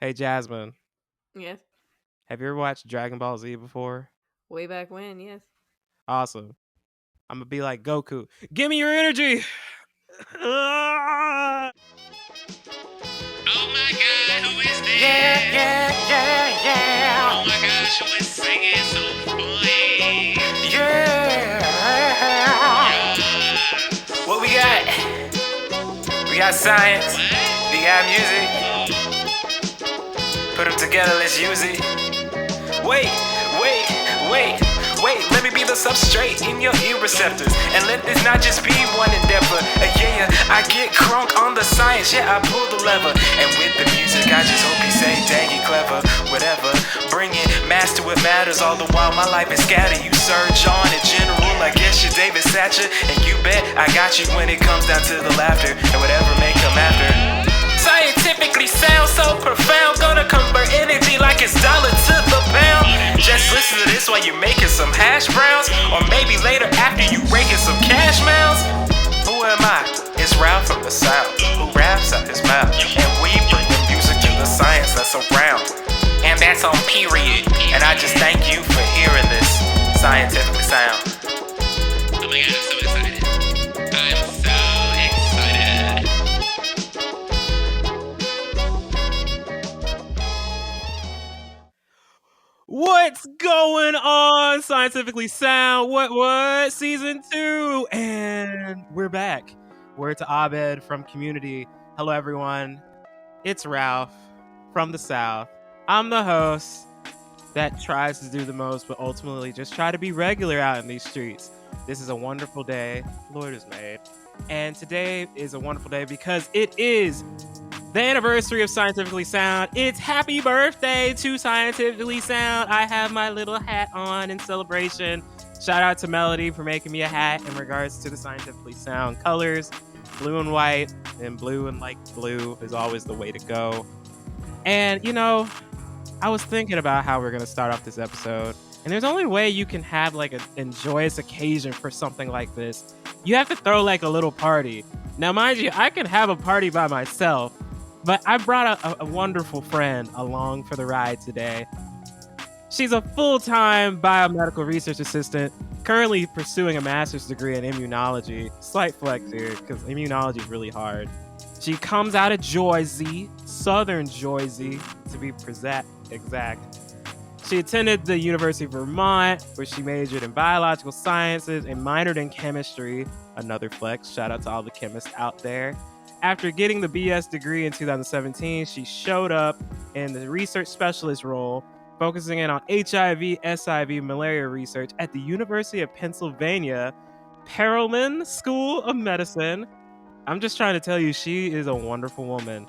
Hey, Jasmine, Yes. have you ever watched Dragon Ball Z before? Way back when, yes. Awesome. I'm gonna be like Goku. Give me your energy. Ah! Oh my god, who is this? Yeah. Oh my gosh, who is singing so funny? Yeah. Yes. What we got? We got science. What? We got music. Put them together, let's use it. Wait. Let me be the substrate in your ear receptors. And let this not just be one endeavor. I get crunk on the science. Yeah, I pull the lever. And with the music, I just hope you say, dang, you clever. Whatever. Bring it, master what matters. All the while my life is scattered. You surge on in general. I guess you're David Satcher. And you bet I got you when it comes down to the laughter. And whatever may come after. Scientifically sound so profound. Gonna convert energy like it's dollar to the pound. Just listen to this while you're making some hash browns. Or maybe later after you raking some cash mounds. Who am I? It's Ralph from the South, who raps out his mouth. And we bring the music to the science that's around. And that's on period. And I just thank you for hearing this scientifically sound. Oh my god, I'm so excited. I'm so excited. What's going on, Scientifically Sound? What? Season 2. And we're back. Word to Abed from Community. Hello, everyone. It's Ralph from the South. I'm the host that tries to do the most, but ultimately just try to be regular out in these streets. This is a wonderful day the Lord has made. And today is a wonderful day because it is the anniversary of Scientifically Sound. It's happy birthday to Scientifically Sound. I have my little hat on in celebration. Shout out to Melody for making me a hat in regards to the Scientifically Sound colors. Blue and white, and blue and like blue is always the way to go. And, I was thinking about how we're going to start off this episode. And there's only way you can have like an joyous occasion for something like this. You have to throw like a little party. Now, mind you, I can have a party by myself. But I brought a wonderful friend along for the ride today. She's a full-time biomedical research assistant, currently pursuing a master's degree in immunology. Slight flex here, because immunology is really hard. She comes out of Jersey, southern Jersey, to be exact. She attended the University of Vermont, where she majored in biological sciences and minored in chemistry. Another flex. Shout out to all the chemists out there. After getting the BS degree in 2017, she showed up in the research specialist role, focusing in on HIV, SIV, malaria research at the University of Pennsylvania, Perelman School of Medicine. I'm just trying to tell you, she is a wonderful woman.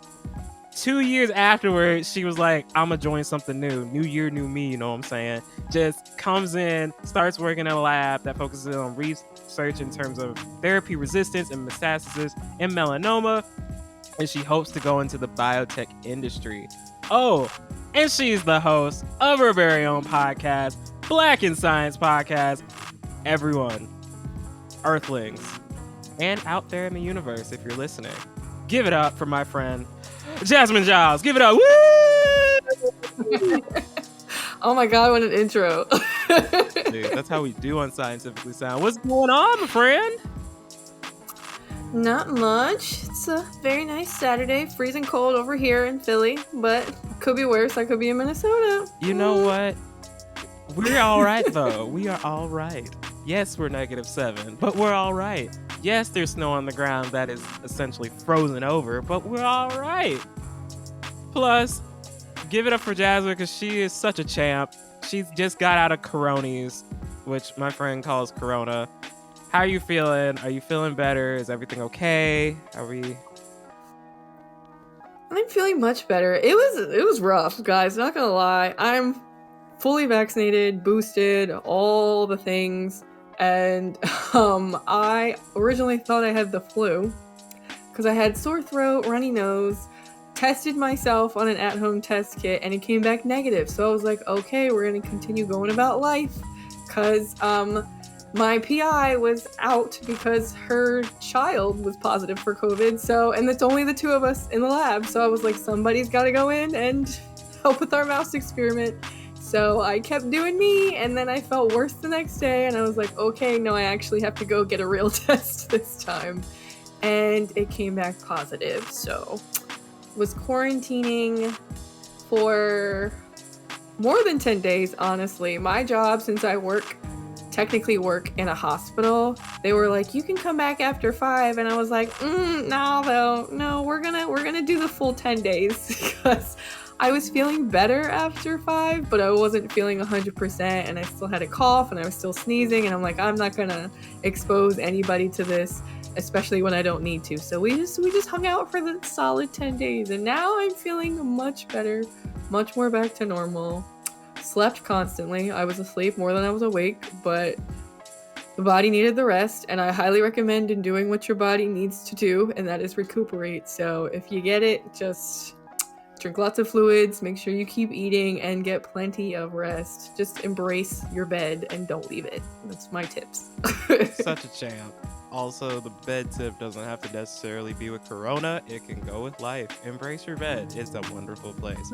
2 years afterwards, she was like, I'm gonna join something new. New year, new me, you know what I'm saying? Just comes in, starts working in a lab that focuses on research in terms of therapy resistance and metastasis and melanoma. And she hopes to go into the biotech industry. Oh, and she's the host of her very own podcast, Black in Science Podcast. Everyone, Earthlings, and out there in the universe, if you're listening, give it up for my friend, Jasmin Giles. Give it up. Woo! Oh my god, what an intro. Dude, that's how we do on Scientifically Sound. What's going on, my friend? Not much. It's a very nice Saturday. Freezing cold over here in Philly, but could be worse. I could be in Minnesota. You know what? We're all right, though. We are all right. Yes, we're -7, but we're all right. Yes, there's snow on the ground that is essentially frozen over, but we're all right. Plus, give it up for Jasmine because she is such a champ. She's just got out of Coronies, which my friend calls Corona. How are you feeling? Are you feeling better? Is everything okay? I'm feeling much better. It was rough, guys. Not gonna lie. I'm fully vaccinated, boosted, all the things. And I originally thought I had the flu because I had sore throat, runny nose, tested myself on an at-home test kit, and it came back negative. So I was like, okay, we're going to continue going about life because my PI was out because her child was positive for COVID. So, and it's only the two of us in the lab. So I was like, somebody's got to go in and help with our mouse experiment. So I kept doing me, and then I felt worse the next day, and I was like, okay, no, I actually have to go get a real test this time. And it came back positive. So was quarantining for more than 10 days, honestly. My job, since I technically work in a hospital, they were like, you can come back after 5, and I was like, no, we're gonna do the full 10 days because I was feeling better after 5, but I wasn't feeling 100%, and I still had a cough, and I was still sneezing, and I'm like, I'm not gonna expose anybody to this, especially when I don't need to. So we just hung out for the solid 10 days, and now I'm feeling much better, much more back to normal. Slept constantly. I was asleep more than I was awake, but the body needed the rest, and I highly recommend in doing what your body needs to do, and that is recuperate. So if you get it, just drink lots of fluids, make sure you keep eating, and get plenty of rest. Just embrace your bed and don't leave it. That's my tips. Such a champ. Also, the bed tip doesn't have to necessarily be with Corona. It can go with life. Embrace your bed. It's a wonderful place.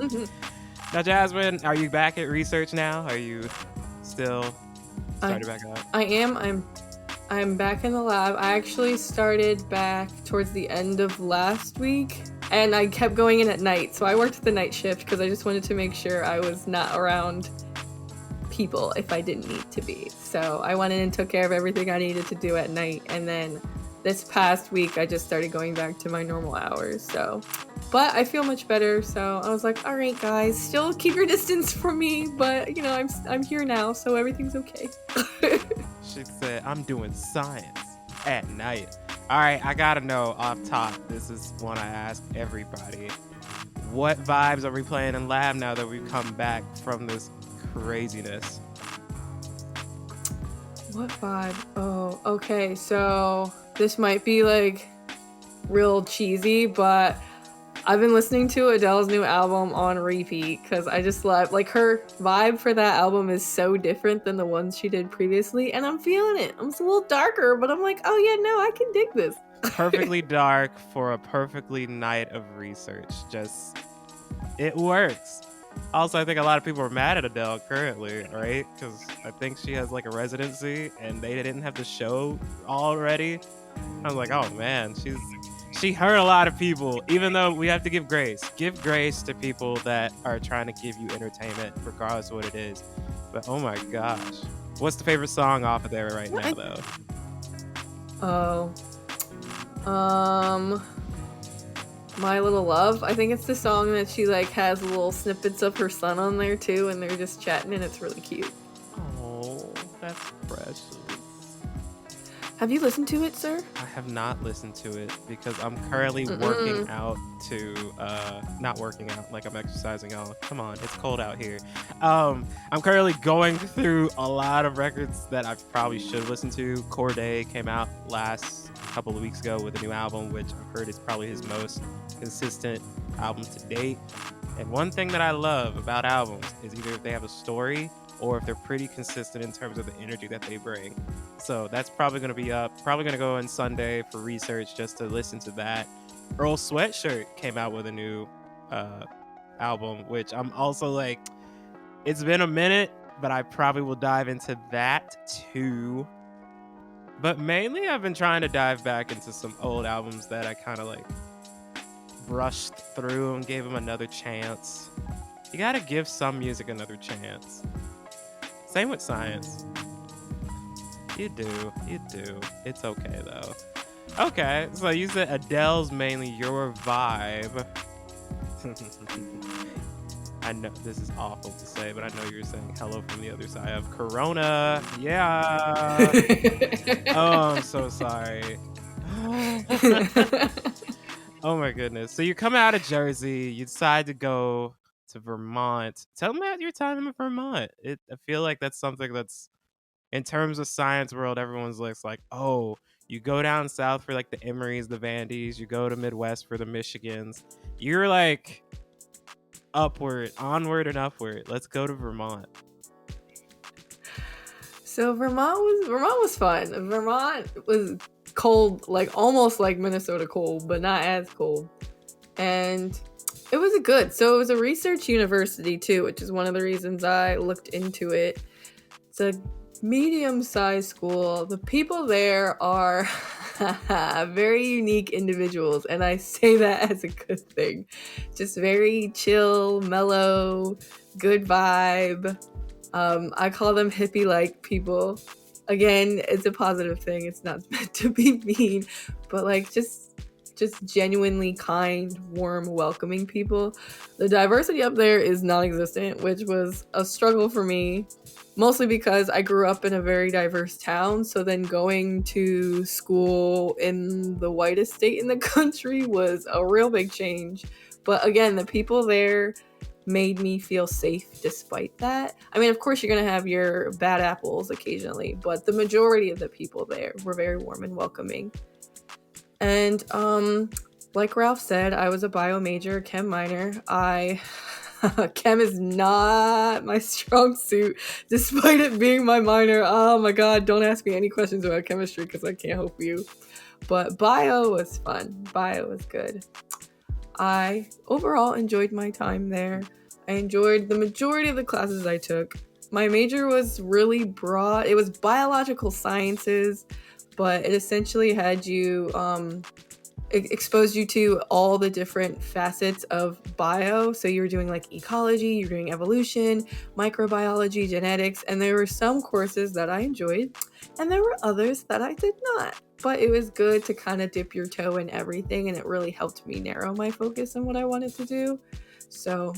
Now, Jasmine, are you back at research now? Are you still started back up? I am. I'm back in the lab. I actually started back towards the end of last week, and I kept going in at night. So I worked the night shift because I just wanted to make sure I was not around people if I didn't need to be. So I went in and took care of everything I needed to do at night, and then this past week I just started going back to my normal hours. So, but I feel much better. So I was like, all right, guys, still keep your distance from me, but you know, I'm here now, so everything's okay. She said, I'm doing science at night. All right, I gotta know off top. This is one I ask everybody. What vibes are we playing in lab now that we've come back from this craziness? What vibe? Oh, okay. So this might be like real cheesy, but I've been listening to Adele's new album on repeat because I just love, like, her vibe for that album is so different than the ones she did previously, and I'm feeling it. It's a little darker, but I'm like, oh yeah, no, I can dig this. Perfectly dark for a perfectly night of research. Just, it works. Also, I think a lot of people are mad at Adele currently, right? Because I think she has like a residency and they didn't have the show already. I was like, oh man, she hurt a lot of people, even though we have to give grace. Give grace to people that are trying to give you entertainment, regardless of what it is. But oh my gosh. What's the favorite song off of there right now, though? My Little Love. I think it's the song that she like has little snippets of her son on there too, and they're just chatting, and it's really cute. Oh, that's precious. Have you listened to it, sir? I have not listened to it because I'm currently working out to, not working out, like I'm exercising out. Come on, it's cold out here. I'm currently going through a lot of records that I probably should listen to. Corday came out last couple of weeks ago with a new album, which I've heard is probably his most consistent album to date. And one thing that I love about albums is either if they have a story or if they're pretty consistent in terms of the energy that they bring. So that's probably going to be up. Probably going to go on Sunday for research just to listen to that. Earl Sweatshirt came out with a new album, which I'm also like, it's been a minute, but I probably will dive into that too. But mainly I've been trying to dive back into some old albums that I kind of like brushed through and gave them another chance. You got to give some music another chance. Same with science. You do. It's okay, though. Okay, so you said Adele's mainly your vibe. I know this is awful to say, but I know you're saying hello from the other side of Corona. Yeah. Oh, I'm so sorry. Oh, my goodness. So you come out of Jersey. You decide to go to Vermont. Tell me about your time in Vermont. I feel like that's something that's, in terms of science world, everyone's like, oh, you go down south for like the Emorys, the Vandys, you go to Midwest for the Michigans. You're like onward and upward. Let's go to Vermont. So Vermont was fun. Vermont was cold, like almost like Minnesota cold, but not as cold. And it was good. So it was a research university too, which is one of the reasons I looked into it. It's a medium-sized school. The people there are very unique individuals, and I say that as a good thing. Just very chill, mellow, good vibe. I call them hippie-like people. Again, it's a positive thing. It's not meant to be mean, but like just genuinely kind, warm, welcoming people. The diversity up there is non-existent, which was a struggle for me, mostly because I grew up in a very diverse town. So then going to school in the whitest state in the country was a real big change. But again, the people there made me feel safe despite that. I mean, of course, you're going to have your bad apples occasionally, but the majority of the people there were very warm and welcoming. And like Ralph said, I was a bio major, chem minor. Chem is not my strong suit, despite it being my minor. Oh my god, don't ask me any questions about chemistry because I can't help you. But bio was fun. Bio was good. I overall enjoyed my time there. I enjoyed the majority of the classes I took. My major was really broad. It was biological sciences, but it essentially had you exposed you to all the different facets of bio. So you were doing like ecology, you were doing evolution, microbiology, genetics, and there were some courses that I enjoyed, and there were others that I did not. But it was good to kind of dip your toe in everything, and it really helped me narrow my focus on what I wanted to do. So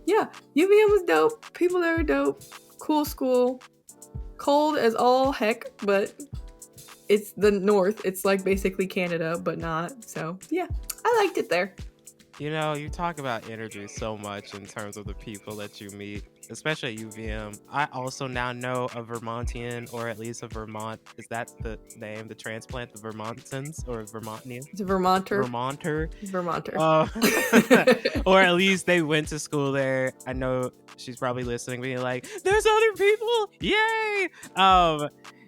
yeah, UVM was dope. People there were dope. Cool school. Cold as all heck, but it's the north. It's like basically Canada, but not. So yeah, I liked it there. You know, you talk about energy so much in terms of the people that you meet, especially at UVM. I also now know a Vermontian, or at least a Vermont. Is that the name, the transplant, the Vermontans or Vermontian? It's a Vermonter. Vermonter. Or at least they went to school there. I know she's probably listening, being like, "There's other people! Yay!"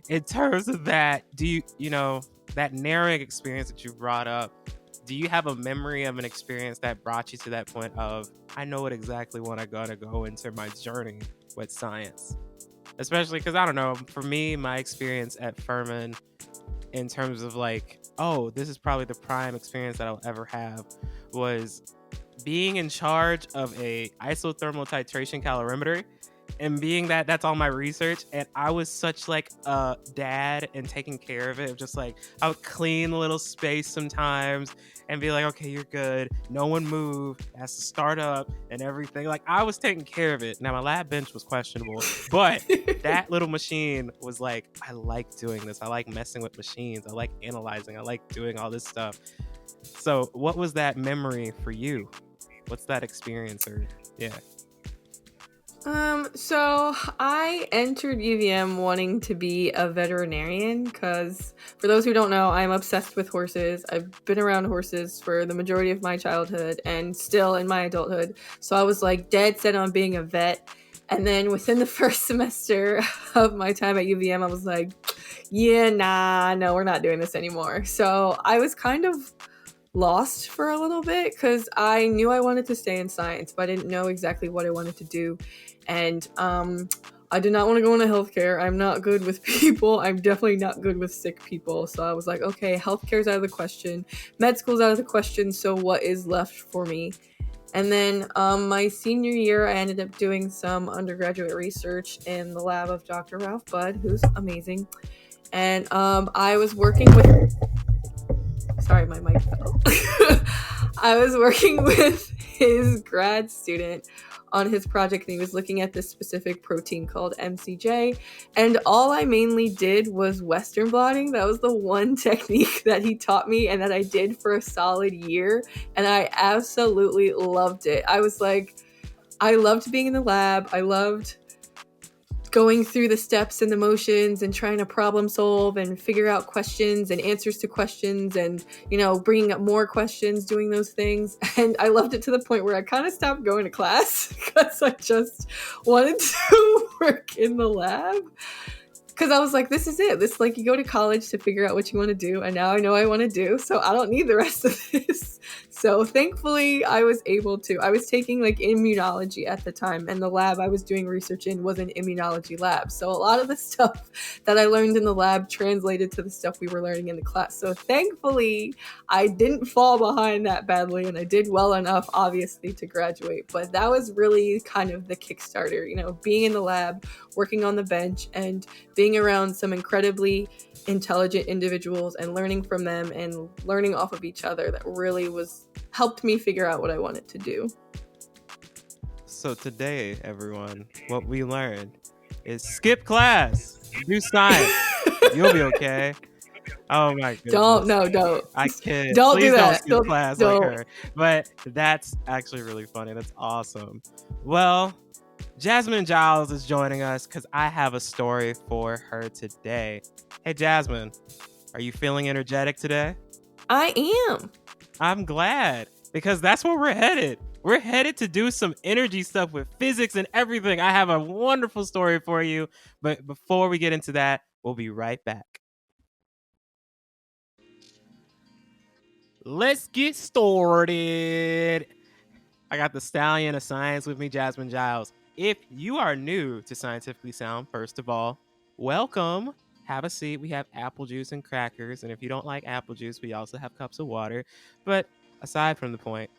In terms of that, do you know, that narrowing experience that you brought up, do you have a memory of an experience that brought you to that point of, I know what exactly when I gotta go into my journey with science? Especially because, I don't know, for me, my experience at Furman, in terms of like, oh, this is probably the prime experience that I'll ever have, was being in charge of a isothermal titration calorimeter. And being that that's all my research, and I was such like a dad and taking care of it, just like I would clean the little space sometimes and be like, okay, you're good, no one move, it has to start up and everything. Like, I was taking care of it. Now my lab bench was questionable, but that little machine was like, I like doing this, I like messing with machines, I like analyzing, I like doing all this stuff. So what was that memory for you? What's that experience? Or yeah. So I entered UVM wanting to be a veterinarian because, for those who don't know, I'm obsessed with horses. I've been around horses for the majority of my childhood and still in my adulthood. So I was like dead set on being a vet. And then within the first semester of my time at UVM, I was like, yeah, no, we're not doing this anymore. So I was kind of lost for a little bit because I knew I wanted to stay in science, but I didn't know exactly what I wanted to do. And I did not want to go into healthcare. I'm not good with people. I'm definitely not good with sick people. So I was like, okay, healthcare's out of the question. Med school's out of the question. So what is left for me? And then my senior year, I ended up doing some undergraduate research in the lab of Dr. Ralph Budd, who's amazing. And I was working with... Sorry, my mic fell. I was working with his grad student on his project, and he was looking at this specific protein called MCJ, and all I mainly did was Western blotting. That was the one technique that he taught me and that I did for a solid year, and I absolutely loved it. I was like, I loved being in the lab. I loved going through the steps and the motions and trying to problem solve and figure out questions and answers to questions and, you know, bringing up more questions, doing those things. And I loved it to the point where I kind of stopped going to class because I just wanted to work in the lab. because I was like, this is it. This, like, you go to college to figure out what you want to do, and now I know I want to do, so I don't need the rest of this. So thankfully, I was able to. I was taking like immunology at the time, and the lab I was doing research in was an immunology lab. So a lot of the stuff that I learned in the lab translated to the stuff we were learning in the class. So thankfully, I didn't fall behind that badly, and I did well enough, obviously, to graduate. But that was really kind of the Kickstarter, you know, being in the lab, working on the bench, and being around some incredibly intelligent individuals and learning from them and learning off of each other. That really helped me figure out what I wanted to do. So today, everyone, what we learned is skip class, do science. You'll be okay. Oh my goodness. Don't. I kid. Don't Please do that. Don't skip class like her. But that's actually really funny. That's awesome. Well, Jasmin Giles is joining us because I have a story for her today. Hey, Jasmin, are you feeling energetic today? I am. I'm glad, because that's where we're headed. We're headed to do some energy stuff with physics and everything. I have a wonderful story for you. But before we get into that, we'll be right back. Let's get started. I got the stallion of science with me, Jasmin Giles. If you are new to Scientifically Sound, first of all, welcome. Have a seat. We have apple juice and crackers. And if you don't like apple juice, we also have cups of water. But aside from the point,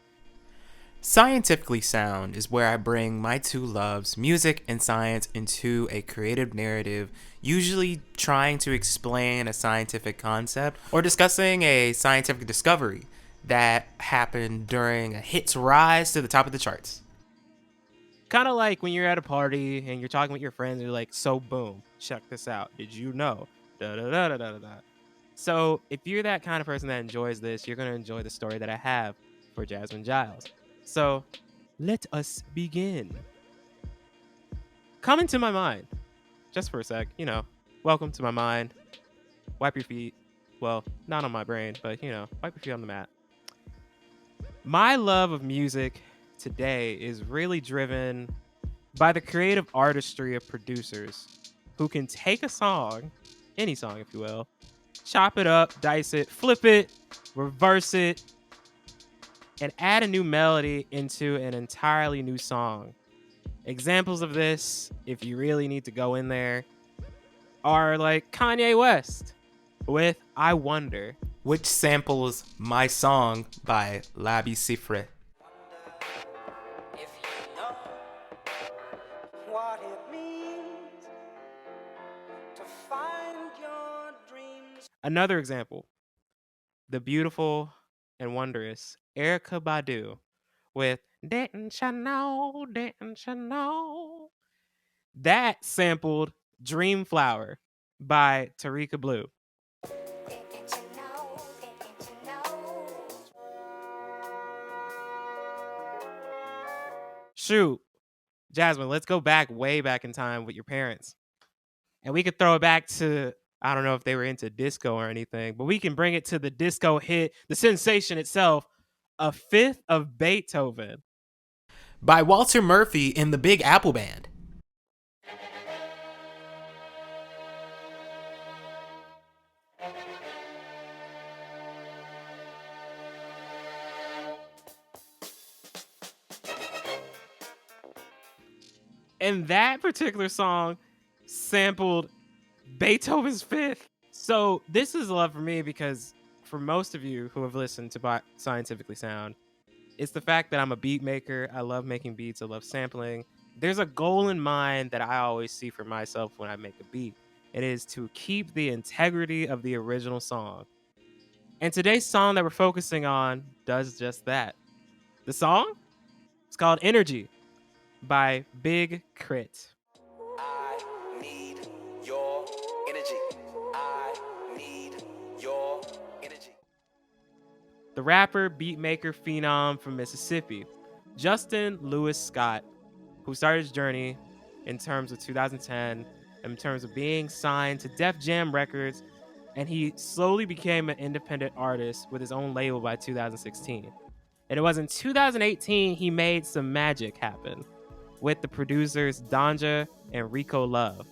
Scientifically Sound is where I bring my two loves, music and science, into a creative narrative, usually trying to explain a scientific concept or discussing a scientific discovery that happened during a hit's rise to the top of the charts. kind of like when you're at a party and you're talking with your friends and you're like, so boom, check this out. Did you know? Da, da, da, da, da, da. So if you're that kind of person that enjoys this, you're going to enjoy the story that I have for Jasmin Giles. So let us begin. Come into my mind, just for a sec, welcome to my mind. Wipe your feet. Well, not on my brain, but, wipe your feet on the mat. My love of music today is really driven by the creative artistry of producers who can take a song, any song, if you will, chop it up, dice it, flip it, reverse it, and add a new melody into an entirely new song. Examples of this, if you really need to go in there, are like Kanye West with I Wonder, which samples My Song by Labi Sifre. Another example, the beautiful and wondrous Erykah Badu with Didn't Ya Know, Didn't Ya Know. That sampled Dream Flower by Tarika Blue. Shoot, Jasmin, let's go way back in time with your parents. And we could throw it back to, I don't know if they were into disco or anything, but we can bring it to the disco hit, the sensation itself, A Fifth of Beethoven by Walter Murphy in the Big Apple Band. And that particular song sampled Beethoven's Fifth. So this is love for me because for most of you who have listened to Scientifically Sound, it's the fact that I'm a beat maker. I love making beats. I love sampling. There's a goal in mind that I always see for myself when I make a beat. It is to keep the integrity of the original song. And today's song that we're focusing on does just that. The song? It's called Energy by Big K.R.I.T. I need your energy. I need your energy. The rapper, beatmaker, phenom from Mississippi, Justin Lewis Scott, who started his journey in terms of 2010, in terms of being signed to Def Jam Records, and he slowly became an independent artist with his own label by 2016. And it was in 2018 he made some magic happen with the producers Danja and Rico Love.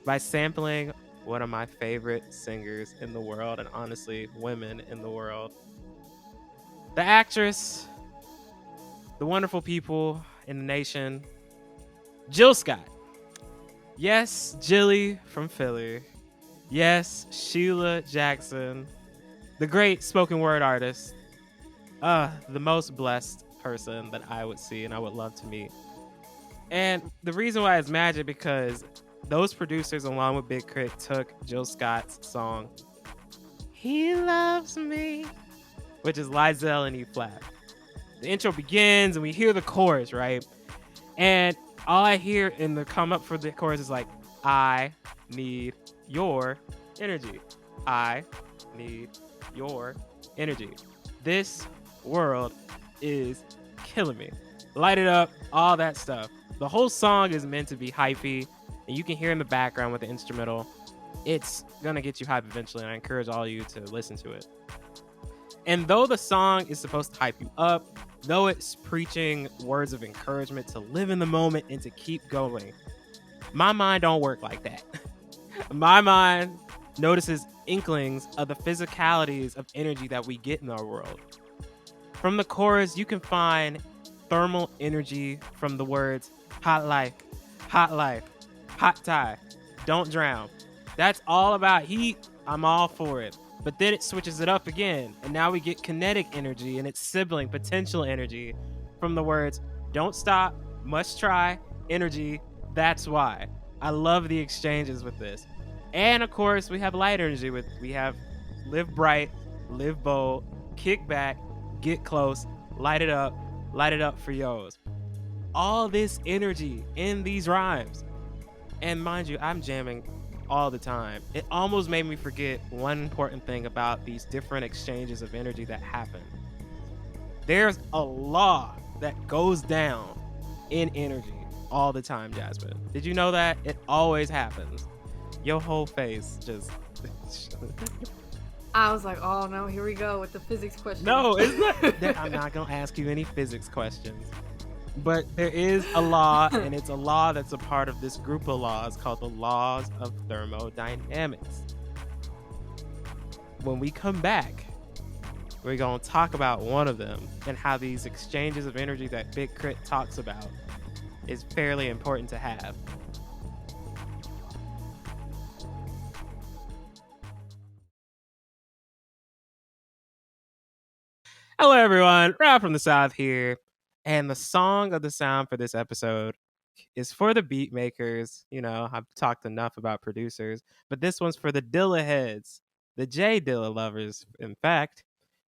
by sampling one of my favorite singers in the world, and honestly, women in the world. The actress, the wonderful people in the nation, Jill Scott. Yes, Jilly from Philly. Yes, Sheila Jackson, the great spoken word artist. The most blessed person that I would see and I would love to meet. And the reason why it's magic because those producers, along with Big K.R.I.T, took Jill Scott's song, He Loves Me, which is Lizelle in E flat. The intro begins and we hear the chorus, right? And all I hear in the come up for the chorus is like, I need your energy. I need your energy. This world is killing me. Light it up, all that stuff. The whole song is meant to be hypey, and you can hear in the background with the instrumental. It's gonna get you hype eventually, and I encourage all of you to listen to it. And though the song is supposed to hype you up, though it's preaching words of encouragement to live in the moment and to keep going, my mind don't work like that. My mind notices inklings of the physicalities of energy that we get in our world. From the chorus, you can find thermal energy from the words hot life, hot tie, don't drown. That's all about heat. I'm all for it. But then it switches it up again, and now we get kinetic energy and its sibling potential energy from the words don't stop, must try, energy, that's why. I love the exchanges with this. And of course, we have light energy we have live bright, live bold, kick back, get close, light it up for yo's. All this energy in these rhymes. And mind you, I'm jamming all the time. It almost made me forget one important thing about these different exchanges of energy that happen. There's a law that goes down in energy all the time, Jasmine. Did you know that? It always happens. Your whole face just... I was like, oh no, here we go with the physics question. No, it's not. I'm not going to ask you any physics questions. But there is a law, and it's a law that's a part of this group of laws called the laws of thermodynamics. When we come back, we're going to talk about one of them and how these exchanges of energy that Big K.R.I.T talks about is fairly important to have. Hello, everyone. Rob from the South here. And the song of the sound for this episode is for the beat makers. You know, I've talked enough about producers, but this one's for the Dilla heads, the J Dilla lovers. In fact,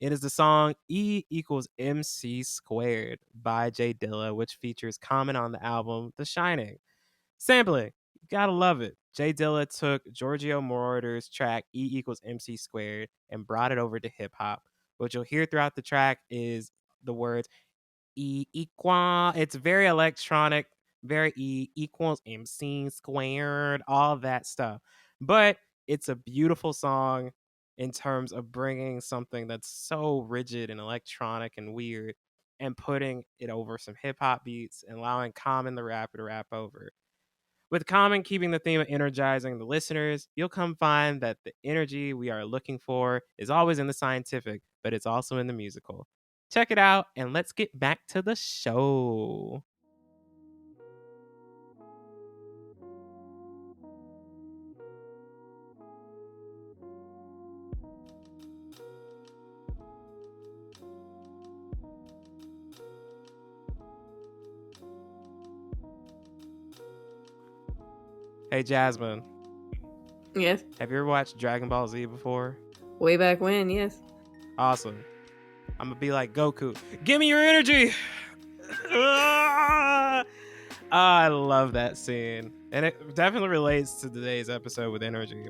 it is the song E equals MC squared by J Dilla, which features Common on the album The Shining. Sampling, you gotta love it. J Dilla took Giorgio Moroder's track E equals MC squared and brought it over to hip hop. What you'll hear throughout the track is the words E equal. It's very electronic, very E equals MC squared, all that stuff. But it's a beautiful song in terms of bringing something that's so rigid and electronic and weird and putting it over some hip hop beats and allowing Common the rapper to rap over. With Common keeping the theme of energizing the listeners, you'll come find that the energy we are looking for is always in the scientific, but it's also in the musical. Check it out, and let's get back to the show. Hey, Jasmine. Yes. Have you ever watched Dragon Ball Z before? Way back when, yes. Awesome. I'm gonna be like Goku. Give me your energy! I love that scene. And it definitely relates to today's episode with energy.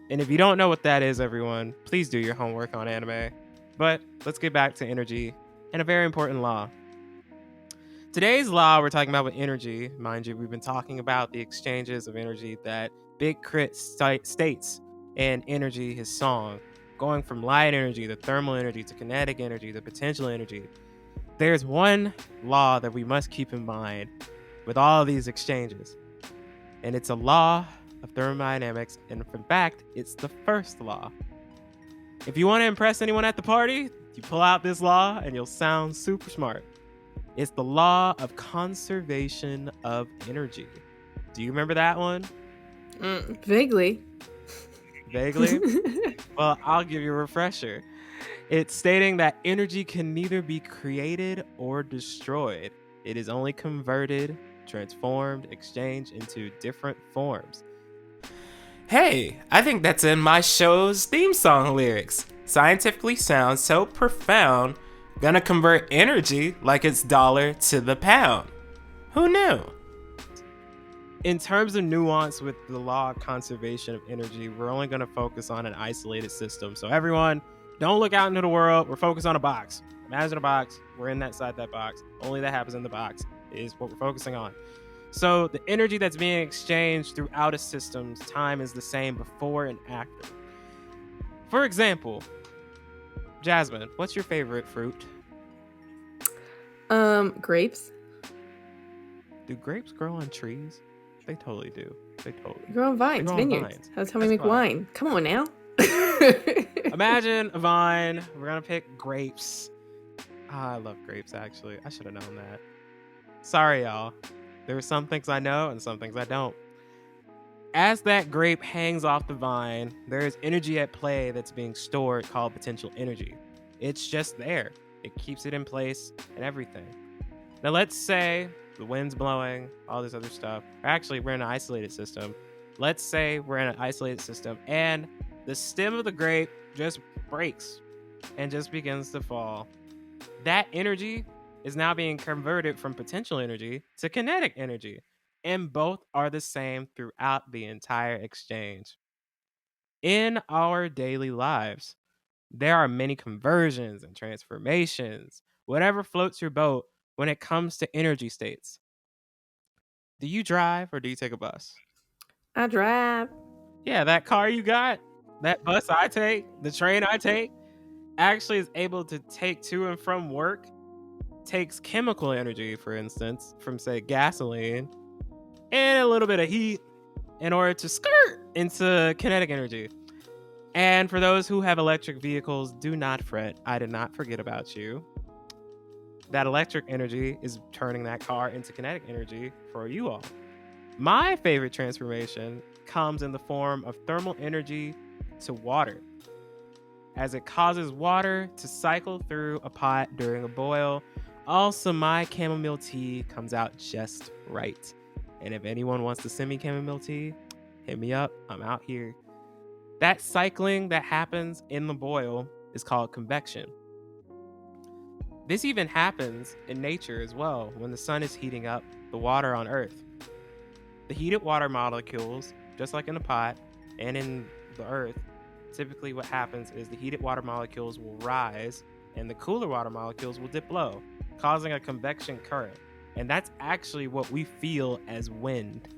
And if you don't know what that is, everyone, please do your homework on anime. But let's get back to energy and a very important law. Today's law we're talking about with energy, mind you, we've been talking about the exchanges of energy that Big K.R.I.T states in Energy, his song, going from light energy, the thermal energy, to kinetic energy, the potential energy. There's one law that we must keep in mind with all of these exchanges, and it's a law of thermodynamics, and in fact, it's the first law. If you want to impress anyone at the party, you pull out this law and you'll sound super smart. It's the law of conservation of energy. Do you remember that one? Vaguely. Vaguely? Well, I'll give you a refresher. It's stating that energy can neither be created or destroyed. It is only converted, transformed, exchanged into different forms. Hey, I think that's in my show's theme song lyrics. Scientifically sound, so profound, gonna convert energy like it's dollar to the pound. Who knew? In terms of nuance with the law of conservation of energy, we're only going to focus on an isolated system. So everyone, don't look out into the world. We're focused on a box. Imagine a box. We're inside that box. Only that happens in the box is what we're focusing on. So the energy that's being exchanged throughout a system's time is the same before and after. For example, Jasmine, what's your favorite fruit? Grapes. Do grapes grow on trees? They totally do. They grow on vines, grow on vineyards. vines. That's how we make fine. wine. Come on now. Imagine a vine. We're gonna pick grapes. I love grapes, actually. I should have known that. Sorry, y'all. There are some things I know and some things I don't. As that grape hangs off the vine, there is energy at play that's being stored called potential energy. It's just there. It keeps it in place and everything. Now let's say the wind's blowing, all this other stuff. Actually, we're in an isolated system. Let's say we're in an isolated system and the stem of the grape just breaks and just begins to fall. That energy is now being converted from potential energy to kinetic energy, and both are the same throughout the entire exchange. In our daily lives, there are many conversions and transformations, whatever floats your boat when it comes to energy states. Do you drive or do you take a bus? I drive. Yeah, that car you got, that bus I take, the train I take, actually is able to take to and from work, takes chemical energy, for instance, from, say, gasoline, and a little bit of heat in order to skirt into kinetic energy. And for those who have electric vehicles, do not fret. I did not forget about you. That electric energy is turning that car into kinetic energy for you all. My favorite transformation comes in the form of thermal energy to water, as it causes water to cycle through a pot during a boil. Also, my chamomile tea comes out just right. And if anyone wants to send me chamomile tea, hit me up. I'm out here. That cycling that happens in the boil is called convection. This even happens in nature as well when the sun is heating up the water on Earth. The heated water molecules, just like in a pot and in the Earth, typically what happens is the heated water molecules will rise and the cooler water molecules will dip low, causing a convection current. And that's actually what we feel as wind.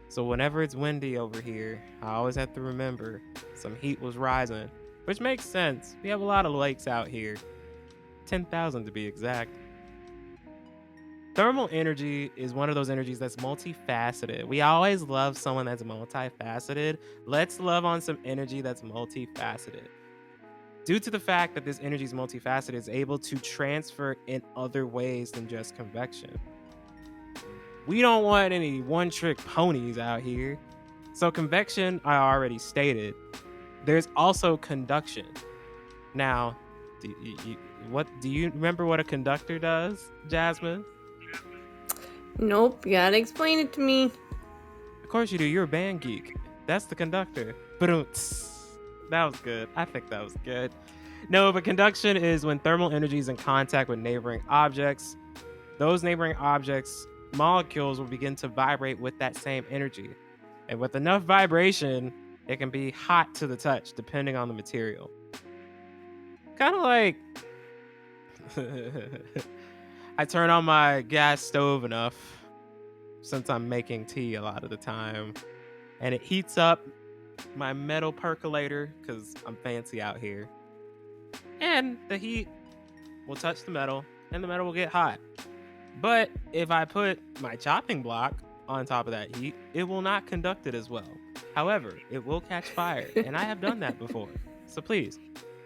So whenever it's windy over here, I always have to remember some heat was rising, which makes sense. We have a lot of lakes out here, 10,000 to be exact. Thermal energy is one of those energies that's multifaceted. We always love someone that's multifaceted. Let's love on some energy that's multifaceted. Due to the fact that this energy is multifaceted, it's able to transfer in other ways than just convection. We don't want any one-trick ponies out here. So convection, I already stated. There's also conduction. Now, do you remember what a conductor does, Jasmine? Nope, you gotta explain it to me. Of course you do. You're a band geek. That's the conductor. That was good. I think that was good. No, but conduction is when thermal energy is in contact with neighboring objects. Those neighboring objects' molecules will begin to vibrate with that same energy. And with enough vibration, it can be hot to the touch, depending on the material. Kind of like... I turn on my gas stove enough, since I'm making tea a lot of the time, and it heats up my metal percolator, because I'm fancy out here. And the heat will touch the metal, and the metal will get hot. But if I put my chopping block on top of that heat, it will not conduct it as well. However, it will catch fire, and I have done that before. So please,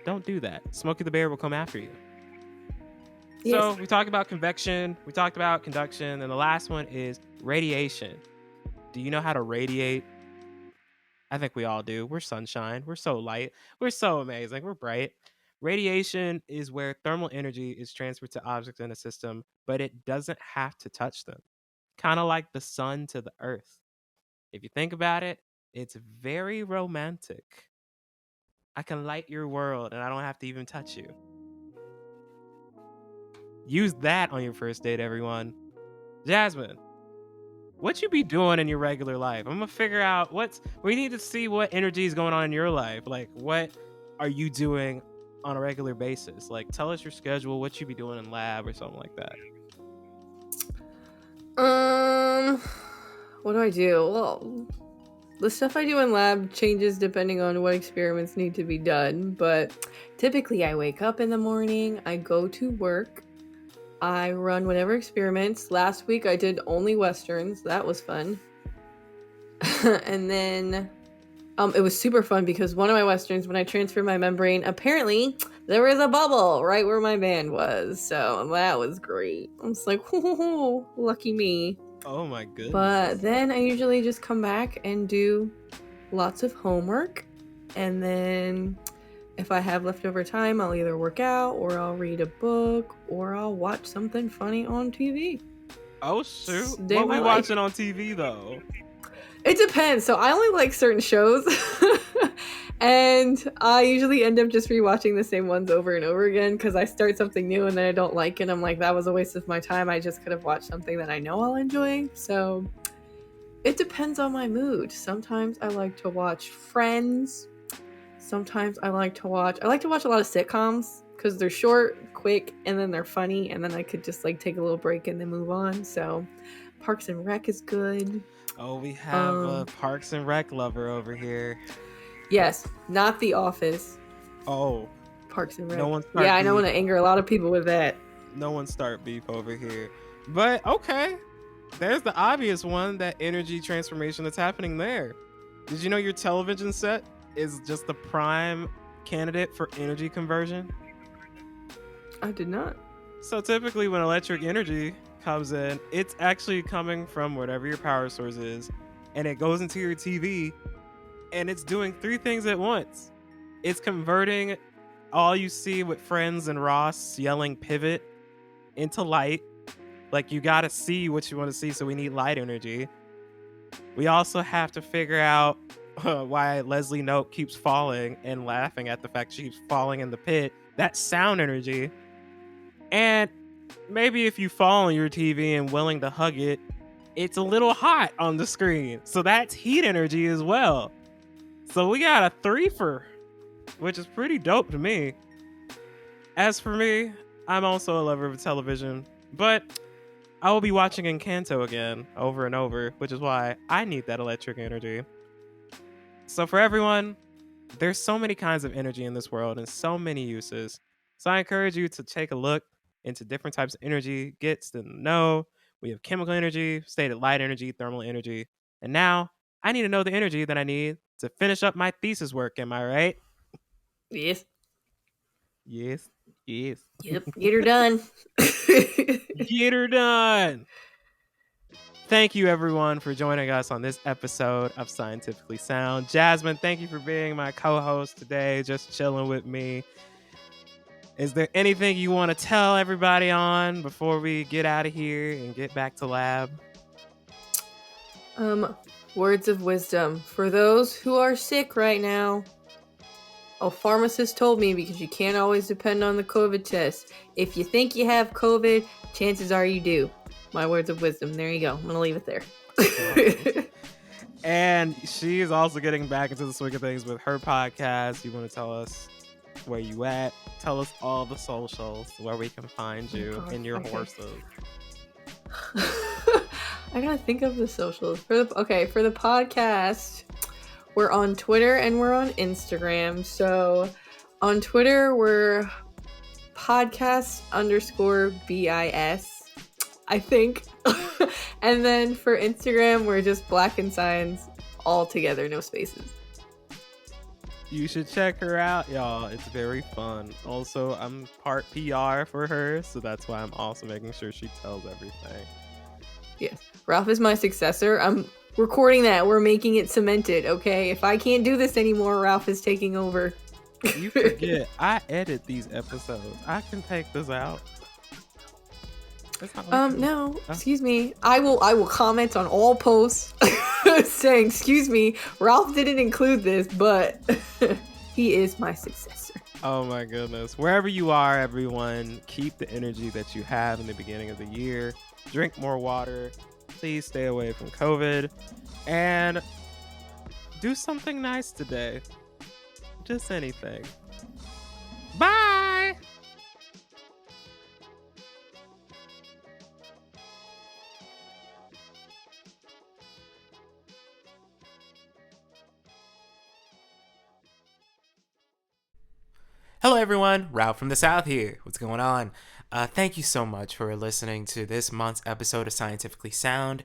don't do that. Smokey the Bear will come after you. So we talked about convection, we talked about conduction, and the last one is radiation. Do you know how to radiate? I think we all do. We're sunshine. We're so light. We're so amazing. We're bright. Radiation is where thermal energy is transferred to objects in a system, but it doesn't have to touch them. Kind of like the sun to the earth. If you think about it, it's very romantic. I can light your world and I don't have to even touch you. Use that on your first date, everyone. Jasmin, what you be doing in your regular life? I'm gonna figure out we need to see what energy is going on in your life. Like, what are you doing on a regular basis? Like, tell us your schedule, what you be doing in lab or something like that. What do I do? Well, the stuff I do in lab changes depending on what experiments need to be done, but typically I wake up in the morning, I go to work, I run whatever experiments. Last week I did only Westerns. That was fun. And then it was super fun because one of my Westerns, when I transferred my membrane, apparently there was a bubble right where my band was. So that was great. I was like, whoo, lucky me. Oh my goodness. But then I usually just come back and do lots of homework. And then if I have leftover time, I'll either work out or I'll read a book or I'll watch something funny on TV. Oh shoot. What we watching on TV though? It depends. So I only like certain shows. And I usually end up just rewatching the same ones over and over again because I start something new and then I don't like it. I'm like, that was a waste of my time. I just could have watched something that I know I'll enjoy. So it depends on my mood. Sometimes I like to watch Friends. Sometimes I like to watch a lot of sitcoms because they're short, quick, and then they're funny. And then I could just like take a little break and then move on. So Parks and Rec is good. Oh, we have a Parks and Rec lover over here. Yes, not The Office. Oh. Parks and Rec. No one start I beef. know want to anger a lot of people with that. No one start beef over here. But okay. There's the obvious one, that energy transformation that's happening there. Did you know your television set is just the prime candidate for energy conversion? I did not. So typically when electric energy comes in, it's actually coming from whatever your power source is, and it goes into your TV, and it's doing three things at once. It's converting all you see with Friends and Ross yelling pivot into light. Like, you gotta see what you want to see, so we need light energy. We also have to figure out why Leslie Knope keeps falling and laughing at the fact she keeps falling in the pit. That's sound energy. And maybe if you fall on your TV and willing to hug it, it's a little hot on the screen. So that's heat energy as well. So we got a threefer, which is pretty dope to me. As for me, I'm also a lover of television, but I will be watching Encanto again over and over, which is why I need that electric energy. So for everyone, there's so many kinds of energy in this world and so many uses. So I encourage you to take a look into different types of energy, get to know. We have chemical energy, stated light energy, thermal energy, and now I need to know the energy that I need to finish up my thesis work. Am I right? Yes. Yes. Yes. Yep. Get her done. Get her done. Thank you, everyone, for joining us on this episode of Scientifically Sound. Jasmin, thank you for being my co-host today, just chilling with me. Is there anything you want to tell everybody on before we get out of here and get back to lab? Words of wisdom. For those who are sick right now, a pharmacist told me, because you can't always depend on the COVID test. If you think you have COVID, chances are you do. My words of wisdom. There you go. I'm going to leave it there. And she is also getting back into the swing of things with her podcast. You want to tell us where you at? Tell us all the socials where we can find you and your horses. I gotta think of the socials. For the podcast, we're on Twitter and we're on Instagram. So on Twitter, we're podcast_BIS, I think. And then for Instagram, we're just Black and Science all together, no spaces. You should check her out, y'all. It's very fun. Also, I'm part PR for her, so that's why I'm also making sure she tells everything. Yes. Ralph is my successor. I'm recording that. We're making it cemented, okay? If I can't do this anymore, Ralph is taking over. You forget, I edit these episodes. I can take this out. No, excuse me. I will comment on all posts saying, excuse me, Ralph didn't include this, but he is my successor. Oh my goodness. Wherever you are, everyone, keep the energy that you have in the beginning of the year. Drink more water. Please stay away from COVID. And do something nice today. Just anything. Bye! Hello everyone, Ralph from the South here. What's going on? Thank you so much for listening to this month's episode of Scientifically Sound.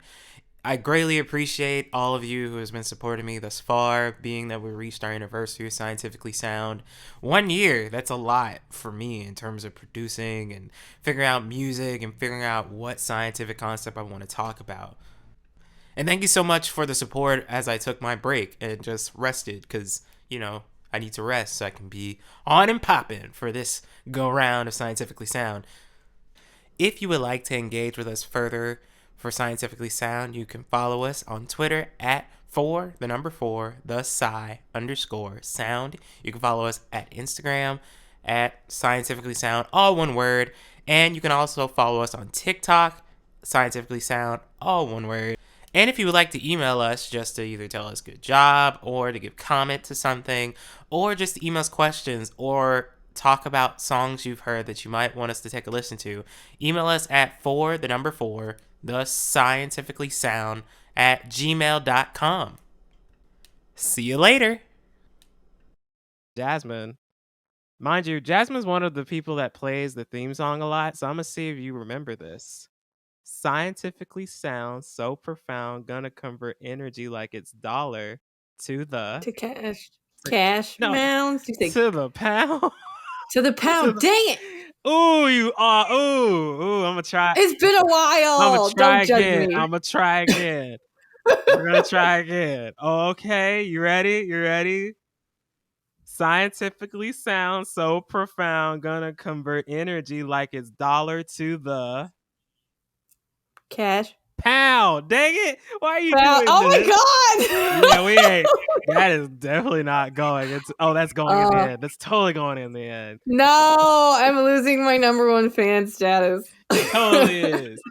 I greatly appreciate all of you who has been supporting me thus far, being that we reached our anniversary of Scientifically Sound. 1 year, that's a lot for me in terms of producing and figuring out music and figuring out what scientific concept I want to talk about. And thank you so much for the support as I took my break and just rested because, I need to rest so I can be on and popping for this go round of Scientifically Sound. If you would like to engage with us further for Scientifically Sound, you can follow us on Twitter at the Sci_sound. You can follow us at Instagram at Scientifically Sound, all one word. And you can also follow us on TikTok, Scientifically Sound, all one word. And if you would like to email us just to either tell us good job or to give comment to something or just to email us questions or talk about songs you've heard that you might want us to take a listen to, email us at the Scientifically Sound at gmail.com. See you later. Jasmine. Mind you, Jasmine's one of the people that plays the theme song a lot, so I'm going to see if you remember this. Scientifically sound, so profound, gonna convert energy like it's dollar to cash mounds. To the pound. To the pound. Dang it! Ooh, you are. Ooh, I'm gonna try. It's been a while. I'm gonna try Don't again. judge me. I'm gonna try again. We're gonna try again. Okay, you ready? Scientifically sound, so profound, gonna convert energy like it's dollar to the cash pound. Dang it! Why are you doing this? Oh my god! Yeah, we ain't. That is definitely not going. That's going in the end. That's totally going in the end. No, I'm losing my #1 fan status. It totally is.